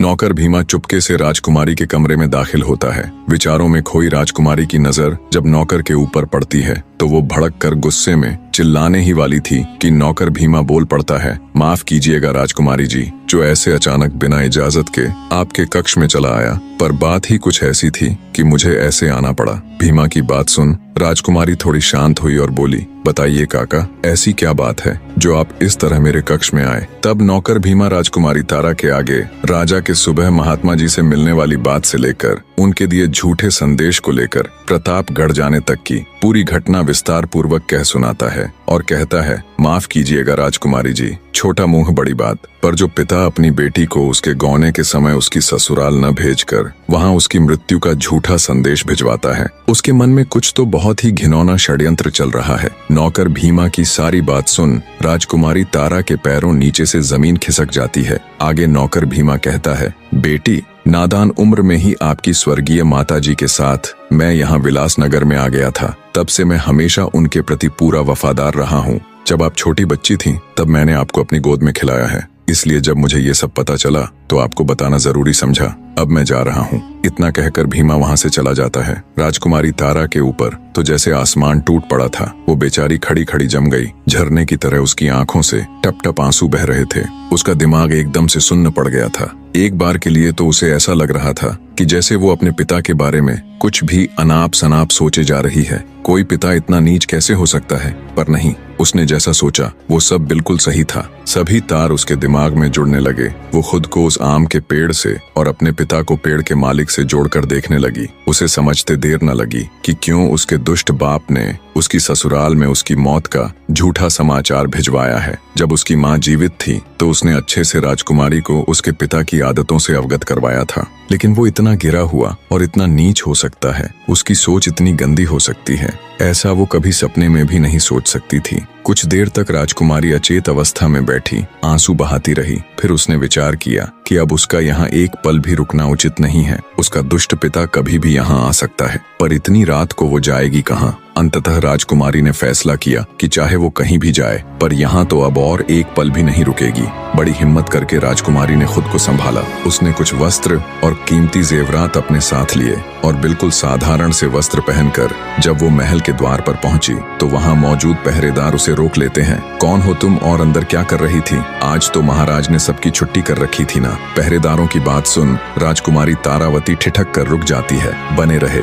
नौकर भीमा चुपके से राजकुमारी के कमरे में दाखिल होता है। विचारों में खोई राजकुमारी की नजर जब नौकर के ऊपर पड़ती है तो वो भड़क कर गुस्से में चिल्लाने ही वाली थी कि नौकर भीमा बोल पड़ता है, माफ कीजिएगा राजकुमारी जी, जो ऐसे अचानक बिना इजाजत के आपके कक्ष में चला आया, पर बात ही कुछ ऐसी थी कि मुझे ऐसे आना पड़ा। भीमा की बात सुन राजकुमारी थोड़ी शांत हुई और बोली, बताइए काका, ऐसी क्या बात है जो आप इस तरह मेरे कक्ष में आए। तब नौकर भीमा राजकुमारी तारा के आगे राजा के सुबह महात्मा जी से मिलने वाली बात से लेकर उनके दिए झूठे संदेश को लेकर प्रतापगढ़ जाने तक की पूरी घटना विस्तार पूर्वक कह सुनाता है और कहता है, माफ कीजिएगा राजकुमारी जी, छोटा मुंह बड़ी बात, पर जो पिता अपनी बेटी को उसके गौने के समय उसकी ससुराल न भेजकर वहां उसकी मृत्यु का झूठा संदेश भिजवाता है, उसके मन में कुछ तो बहुत ही घिनौना षड्यंत्र चल रहा है। नौकर भीमा की सारी बात सुन राजकुमारी तारा के पैरों नीचे से जमीन खिसक जाती है। आगे नौकर भीमा कहता है, बेटी, नादान उम्र में ही आपकी स्वर्गीय माता जी के साथ मैं यहाँ विलासनगर में आ गया था। तब से मैं हमेशा उनके प्रति पूरा वफादार रहा हूँ। जब आप छोटी बच्ची थी तब मैंने आपको अपनी गोद में खिलाया है, इसलिए जब मुझे ये सब पता चला तो आपको बताना जरूरी समझा। अब मैं जा रहा हूँ। इतना कहकर भीमा वहाँ से चला जाता है। राजकुमारी तारा के ऊपर तो जैसे आसमान टूट पड़ा था। वो बेचारी खड़ी खड़ी जम गई। झरने की तरह उसकी आंखों से टप टप आंसू बह रहे थे। उसका दिमाग एकदम से सुन्न पड़ गया था। एक बार के लिए तो उसे ऐसा लग रहा था कि जैसे वो अपने पिता के बारे में कुछ भी अनाप शनाप सोचे जा रही है। कोई पिता इतना नीच कैसे हो सकता है? पर नहीं, उसने जैसा सोचा वो सब बिल्कुल सही था। सभी तार उसके दिमाग में जुड़ने लगे। वो खुद को उस आम के पेड़ से और अपने पिता को पेड़ के मालिक से जोड़कर देखने लगी। उसे समझते देर न लगी कि क्यों उसके दुष्ट बाप ने उसकी ससुराल में उसकी मौत का झूठा समाचार भिजवाया है। जब उसकी माँ जीवित थी तो उसने अच्छे से राजकुमारी को उसके पिता की आदतों से अवगत करवाया था, लेकिन वो इतना गिरा हुआ और इतना नीच हो सकता है, उसकी सोच इतनी गंदी हो सकती है, ऐसा वो कभी सपने में भी नहीं सोच सकती थी। कुछ देर तक राजकुमारी अचेत अवस्था में बैठी आंसू बहाती रही। फिर उसने विचार किया कि अब उसका यहाँ एक पल भी रुकना उचित नहीं है। उसका दुष्ट पिता कभी भी यहाँ आ सकता है, पर इतनी रात को वो जाएगी कहाँ? अंततः राजकुमारी ने फैसला किया कि चाहे वो कहीं भी जाए, पर यहाँ तो अब और एक पल भी नहीं रुकेगी। बड़ी हिम्मत करके राजकुमारी ने खुद को संभाला। उसने कुछ वस्त्र और कीमती जेवरात अपने साथ लिए और बिल्कुल साधारण से वस्त्र पहनकर जब वो महल के द्वार पर पहुंची तो वहां मौजूद पहरेदार उसे रोक लेते हैं। कौन हो तुम और अंदर क्या कर रही थी? आज तो महाराज ने सबकी छुट्टी कर रखी थी ना। पहरेदारों की बात सुन राजकुमारी तारावती ठिठक कर रुक जाती है। बने रहे।